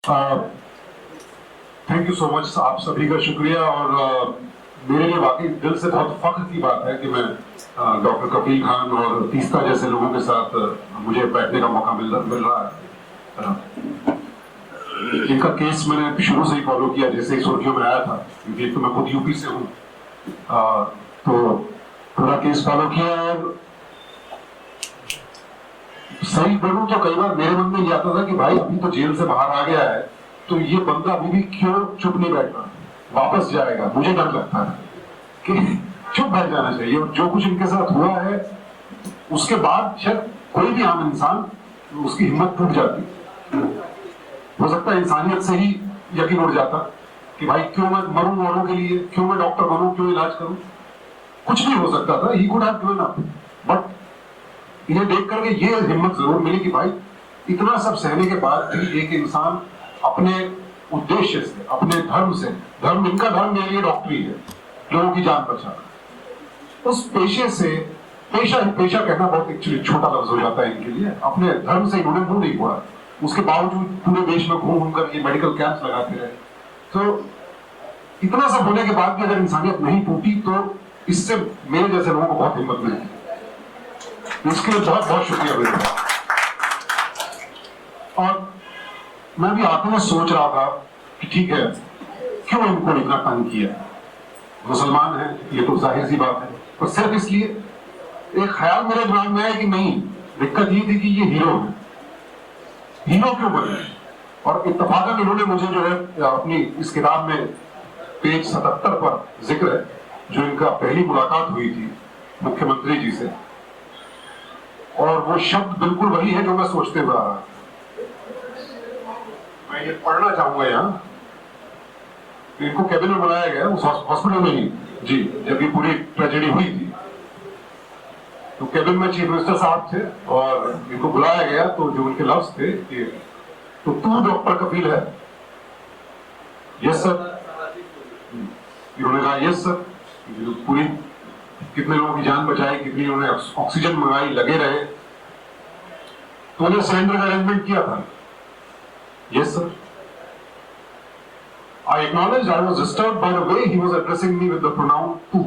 Thank you so much, आप सभी का शुक्रिया। और मेरे लिए वाकई दिल से बहुत फख्र की बात है कि मैं डॉक्टर कफील खान और तीस्ता जैसे लोगों के साथ मुझे बैठने का मौका मिल रहा है। इनका केस मैंने शुरू से ही फॉलो किया, जैसे ही सुर्खियों में आया था, क्योंकि एक तो मैं खुद यूपी से हूँ, तो पूरा केस फॉलो किया। और सही बोलूं तो कई बार मेरे मन में ये आता था कि भाई अभी तो जेल से बाहर आ गया है, तो ये बंदा अभी भी क्यों चुप नहीं बैठा, वापस जाएगा। मुझे डर लगता है कि चुप बैठ जाना चाहिए। और जो कुछ इनके साथ हुआ है उसके बाद शायद कोई भी आम इंसान, उसकी हिम्मत टूट जाती। हो सकता है इंसानियत से ही यकीन उड़ जाता कि भाई क्यों मैं मरूं औरों के लिए, क्यों मैं डॉक्टर बनूं, क्यों इलाज करूं। कुछ भी हो सकता था, he could have given up. But इन्हें देख करके ये हिम्मत जरूर मिली कि भाई इतना सब सहने के बाद भी एक इंसान अपने उद्देश्य से, अपने धर्म से, धर्म इनका धर्म मेरे लिए डॉक्टरी है, लोगों की जान बचाना, उस पेशे से, पेशा कहना बहुत एक्चुअली छोटा लफ्ज हो जाता है इनके लिए, अपने धर्म से इन्होंने मुंह नहीं मोड़ा। उसके बावजूद पूरे देश में घूम घूम कर ये मेडिकल कैंप लगाते रहे। तो इतना सब होने के बाद भी अगर इंसानियत नहीं टूटी, तो इससे मेरे जैसे लोगों को बहुत हिम्मत मिलती। इसके लिए बहुत बहुत शुक्रिया मेरा। और मैं भी आते में सोच रहा था कि ठीक है, क्यों इनको इतना तंग किया। मुसलमान है, ये तो जाहिर सी बात है, पर सिर्फ इसलिए। एक ख्याल मेरे दिमाग में है कि नहीं, दिक्कत ये थी कि ये हीरो है, हीरो क्यों बने। और इत्तफाकन इन्होंने मुझे जो है अपनी इस किताब में पेज 77 पर जिक्र है, जो इनका पहली मुलाकात हुई थी मुख्यमंत्री जी से, और वो शब्द बिल्कुल वही है जो मैं सोचते हुए आ रहा। मैं ये पढ़ना चाहूंगा यहाँ। इनको कैबिन में बुलाया गया, उस हॉस्पिटल में ही जी, जब ये पूरी ट्रेजेडी हुई थी, तो कैबिन में चीफ मिनिस्टर साहब थे और इनको बुलाया गया। तो जो उनके लफ्ज थे कि तो तू डॉक्टर कफील है? Yes sir. इन्होंने कहा यस सर। पूरी कितने लोगों की जान बचाई, कितनी उन्होंने ऑक्सीजन मंगाई, लगे रहे, तो उन्हें सिलेंडर का अरेंजमेंट किया था। Yes sir. I acknowledged I was disturbed by the way he was addressing me with the pronoun "tu",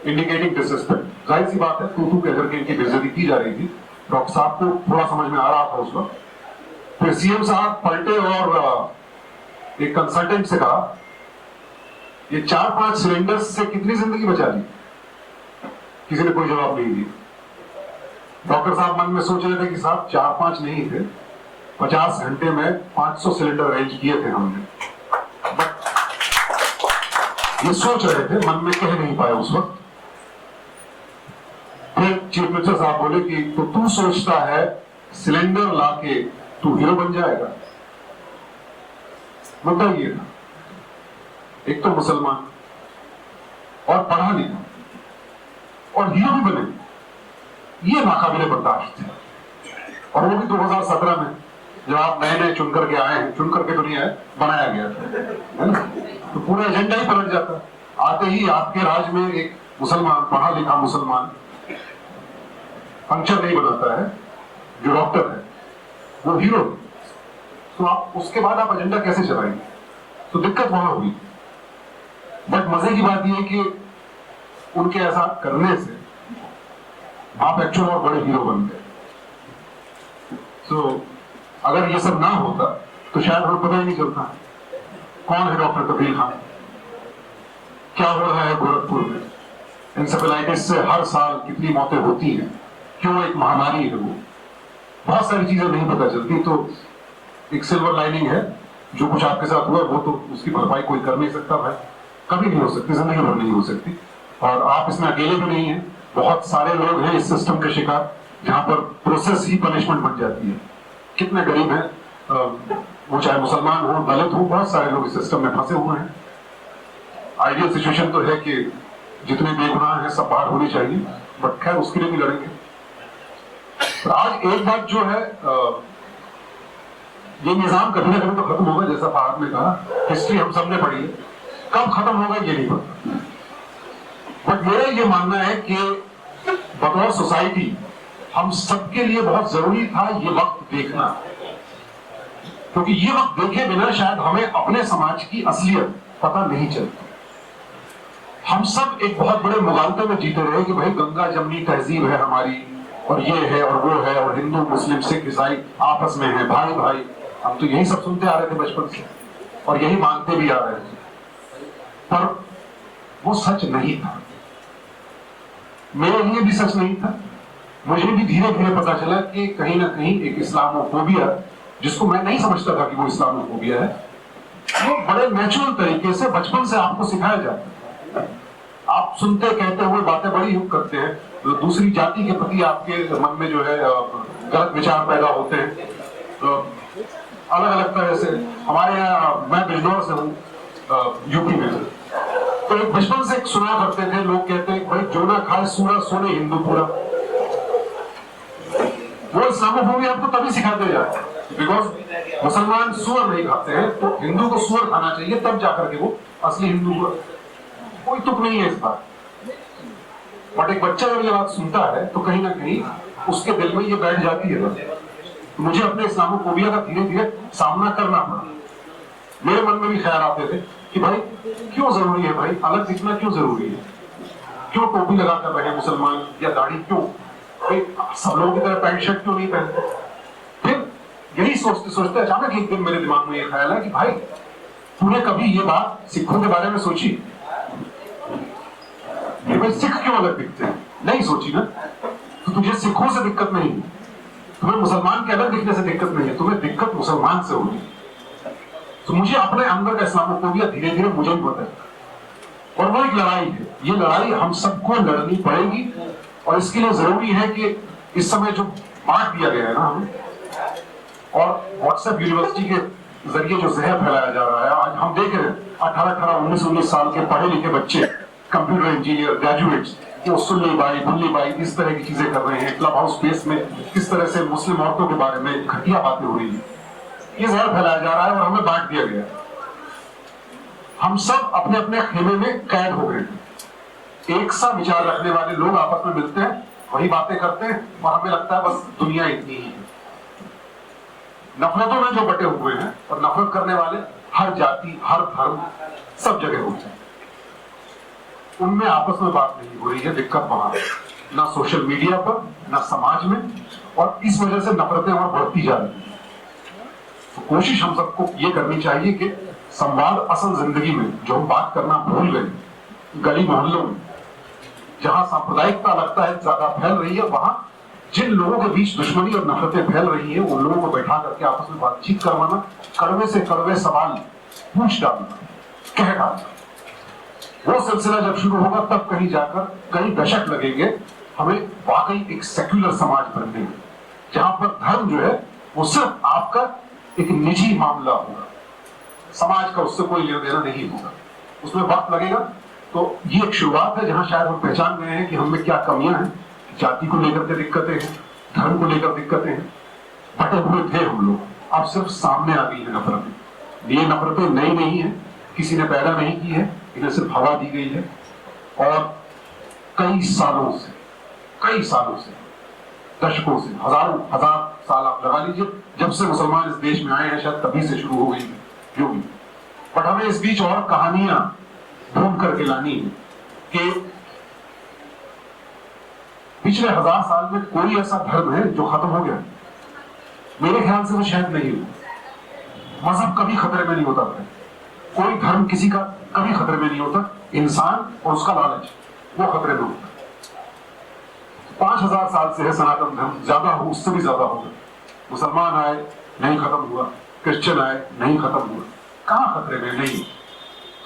indicating disrespect. जाहिर सी बात है, तू कह करके इनकी बेइज्जती की जा रही थी। डॉक्टर साहब को थोड़ा समझ में आ रहा था उस वक्त। फिर सीएम साहब पलटे और एक कंसल्टेंट से कहा, ये 4-5 सिलेंडर्स से कितनी जिंदगी बचा दी? किसी ने कोई जवाब नहीं दिया। डॉक्टर साहब मन में सोच रहे थे कि साहब 4-5 नहीं थे, 50 घंटे में 500 सिलेंडर अरेंज किए थे हमने। ये सोच रहे थे, मन में कह नहीं पाए उस वक्त। फिर चीफ मिनिस्टर साहब बोले कि तो तू सोचता है सिलेंडर लाके तू हीरो बन जाएगा? मुद्दा ये था, एक तो मुसलमान और पढ़ा लिखा और हीरो भी बने, ये नाकाबिले बर्दाश्त थे। और वो भी 2017 में, जब आप नए नए चुन करके आए हैं, चुन करके तो नहीं आए, बनाया गया था, है ना? तो पूरा एजेंडा ही पलट जाता। आते ही आपके राज में एक मुसलमान, पढ़ा लिखा मुसलमान पंक्चर नहीं बनाता है, जो डॉक्टर है वो हीरो। तो आप उसके बाद आप एजेंडा कैसे चलाएंगे? तो दिक्कत वहां हुई। बट मजे की बात यह कि उनके ऐसा करने से आप एक्चुअल और बड़े हीरो बन गए। तो अगर ये सब ना होता तो शायद हमें पता ही नहीं चलता कौन है डॉक्टर कफील खान, क्या हो रहा है गोरखपुर में, इंसेफेलाइटिस से हर साल कितनी मौतें होती हैं, क्यों एक महामारी है वो, बहुत सारी चीजें नहीं पता चलती। तो एक सिल्वर लाइनिंग है, जो कुछ आपके साथ हुआ वो तो उसकी भरपाई कोई कर नहीं सकता भाई, कभी नहीं हो सकती, जिंदगी भर नहीं हो सकती। और आप इसमें अकेले भी नहीं हैं, बहुत सारे लोग हैं इस सिस्टम के शिकार, जहां पर प्रोसेस ही पनिशमेंट बन जाती है। कितने गरीब हैं, वो चाहे मुसलमान हो, दलित हो, बहुत सारे लोग इस सिस्टम में फंसे हुए हैं। आइडियल सिचुएशन तो है कि जितने बेगुनाह हैं सब बाहर होने चाहिए, बट खैर उसके लिए भी लड़ेंगे। तो आज एक बात जो है, ये निजाम कभी ना कभी तो खत्म होगा, जैसा फहद ने कहा, हिस्ट्री हम सबने पढ़ी है, कब खत्म होगा ये नहीं पता। बट मेरा ये मानना है कि बतौर सोसाइटी हम सबके लिए बहुत जरूरी था ये वक्त देखना क्योंकि ये वक्त देखे बिना शायद हमें अपने समाज की असलियत पता नहीं चलती। हम सब एक बहुत बड़े मुगालते में जीते रहे कि भाई गंगा जमनी तहजीब है हमारी, और ये है और वो है, और हिंदू मुस्लिम सिख ईसाई आपस में है, भाई भाई। हम तो यही सब सुनते आ रहे थे बचपन से और यही मानते भी आ रहे थे, पर वो सच नहीं था। मेरे लिए भी सच नहीं था। मुझे भी धीरे धीरे पता चला कि कहीं ना कहीं एक इस्लामोफोबिया, जिसको मैं नहीं समझता था कि वो इस्लामोफोबिया है, वो बड़े नेचुरल तरीके से बचपन से आपको सिखाया जाता है। आप सुनते कहते हुए बातें बड़ी करते हैं, तो दूसरी जाति के प्रति आपके मन में जो है गलत विचार पैदा होते हैं। तो अलग अलग तरह से हमारे यहाँ, मैं बिजनौर से हूँ यूपी में, तो एक बचपन से सुना करते थे, लोग कहते हैं भाई जो ना खाए सूरा सोने हिंदू पूरा। वो इस्लामोफोबिया आपको तभी सिखाते जाते हैं बिकॉज मुसलमान सूअर नहीं खाते हैं, तो हिंदू को सूअर खाना चाहिए, तब जाकर के वो असली हिंदू हुआ। कोई तुक नहीं है इस बात। बट एक बच्चा जब ये बात सुनता है तो कहीं ना कहीं उसके दिल में ये बैठ जाती है। तो मुझे अपने इस्लामोफोबिया का धीरे धीरे सामना करना पड़ा। मेरे मन में भी ख्याल आते थे कि भाई क्यों जरूरी है, भाई अलग दिखना क्यों जरूरी है, क्यों टोपी लगाकर बैठे मुसलमान, या दाढ़ी क्यों, भाई सब लोगों की तरह पैंट शर्ट क्यों नहीं पहनते। फिर यही सोचते सोचते अचानक एक दिन मेरे दिमाग में ये ख्याल है कि भाई तूने कभी ये बात सिखों के बारे में सोची कि भाई सिख क्यों अलग दिखते हैं? नहीं सोची ना। तो तुझे सिखों से दिक्कत नहीं है, तुम्हें मुसलमान के अलग दिखने से दिक्कत नहीं है, तुम्हें दिक्कत मुसलमान से होगी। तो मुझे अपने अंदर का इस्लामोफोबिया धीरे धीरे मुझे भी पता है, और वो एक लड़ाई है। ये लड़ाई हम सबको लड़नी पड़ेगी, और इसके लिए जरूरी है कि इस समय जो बांट दिया गया है ना हमें, और व्हाट्सएप यूनिवर्सिटी के जरिए जो जहर फैलाया जा रहा है, आज हम देख रहे हैं 18-18, 19-19 साल के पढ़े लिखे बच्चे, कंप्यूटर इंजीनियर, ग्रेजुएट्स, वो सुन्नी बाई भुल्ली बाई इस तरह की चीजें कर रहे हैं। क्लब हाउस स्पेस में किस तरह से मुस्लिम औरतों के बारे में घटिया बातें हो रही है, ये जहर फैलाया जा रहा है और हमें बांट दिया गया। हम सब अपने अपने खेमे में कैद हो गए हैं। एक सा विचार रखने वाले लोग आपस में मिलते हैं, वही बातें करते हैं, और हमें लगता है बस दुनिया इतनी ही है। नफरतों में जो बटे हुए हैं, और नफरत करने वाले हर जाति हर धर्म सब जगह होते हैं, उनमें आपस में बात नहीं हो रही है। दिक्कत वहां है, ना सोशल मीडिया पर, ना समाज में, और इस वजह से नफरतें वहां बढ़ती जा रही है। तो कोशिश हम सबको ये करनी चाहिए कि संवाद असल जिंदगी में जो हम बात करना भूल गए, गली मोहल्लों में जहां सांप्रदायिकता लगता है ज्यादा फैल रही है, वहां जिन लोगों के बीच दुश्मनी और नफरतें फैल रही है, उन लोगों को बैठा करके आपस में बातचीत करवाना, कड़वे से कड़वे सवाल पूछ डालना, कह डालना। वो सिलसिला जब शुरू होगा तब कहीं जाकर कई दशक लगेंगे हमें वाकई एक सेक्युलर समाज बनने में, जहां पर धर्म जो है वो सिर्फ आपका एक निजी मामला होगा, समाज का उससे कोई लेना देना नहीं होगा। उसमें वक्त लगेगा। तो ये एक शुरुआत है जहां शायद हम पहचान गए हैं कि हमें क्या कमियां हैं। जाति को लेकर के दिक्कतें हैं, धर्म को लेकर दिक्कतें हैं, बटे हुए थे हम लोग, अब सिर्फ सामने आ गई है नफरतें। ये नफरतें नई नहीं है, किसी ने पैदा नहीं की है, इन्हें सिर्फ हवा दी गई है। और कई सालों से, दशकों से, हजार साल आप लगा लीजिए, जब से मुसलमान इस देश में आए हैं, शायद तभी से शुरू हो गई है जो भी। बट हमें इस बीच और कहानियां ढूंढ करके लानी है कि पिछले 1000 साल में कोई ऐसा धर्म है जो खत्म हो गया? मेरे ख्याल से वो शायद नहीं हुआ। मजहब कभी खतरे में नहीं होता था, कोई धर्म किसी का कभी खतरे में नहीं होता। इंसान और उसका लालच वो खतरे में होता। 5000 साल से है सनातन धर्म, ज्यादा हो, उससे भी ज्यादा होगा। मुसलमान आए नहीं खत्म हुआ, क्रिश्चियन आए नहीं खत्म हुआ। कहां खतरे में? नहीं,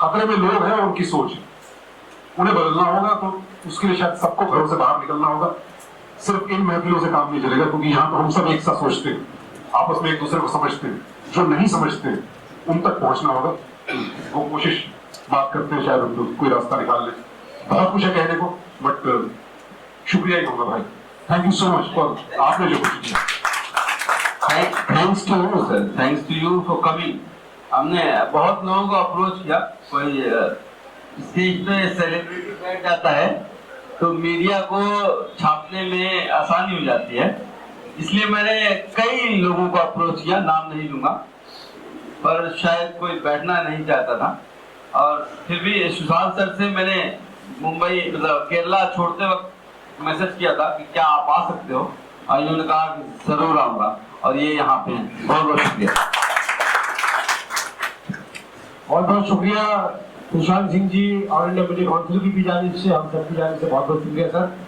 खतरे में लोग हैं और उनकी सोच है। उन्हें बदलना होगा, तो उसके लिए शायद सबको घरों से बाहर निकलना होगा। सिर्फ इन महफिलों से काम नहीं चलेगा, क्योंकि यहाँ तो हम सब एक साथ सोचते हैं, आपस में एक दूसरे को समझते हैं। जो नहीं समझते हैं उन तक पहुंचना होगा। वो कोशिश बात करते हैं, शायद हम लोग कोई रास्ता निकाल ले। बहुत कुछ है कहने को, बट शुक्रिया ही होगा भाई। Thank you so much for आपने जो कुछ किया। Thanks to you sir, thanks to you for coming. हमने बहुत लोगों को अप्रोच किया, कोई स्टेज पे सेलिब्रिटी बैठ जाता है तो मीडिया को छापने में आसानी हो जाती है, इसलिए मैंने कई लोगों को अप्रोच किया, नाम नहीं लूंगा। पर शायद कोई बैठना नहीं चाहता था। और फिर भी सुशांत सर से मैंने मुंबई मतलब केरला छोड़ते वक्त मैसेज किया था कि क्या आप आ सकते हो, और इन्होंने कहा कि जरूर आऊंगा, और ये यहाँ पे हैं। बहुत बहुत शुक्रिया। बहुत बहुत शुक्रिया Sushant Singh ji, all India media council की भी जानिब से, हम सब की जानिब से बहुत बहुत शुक्रिया सर।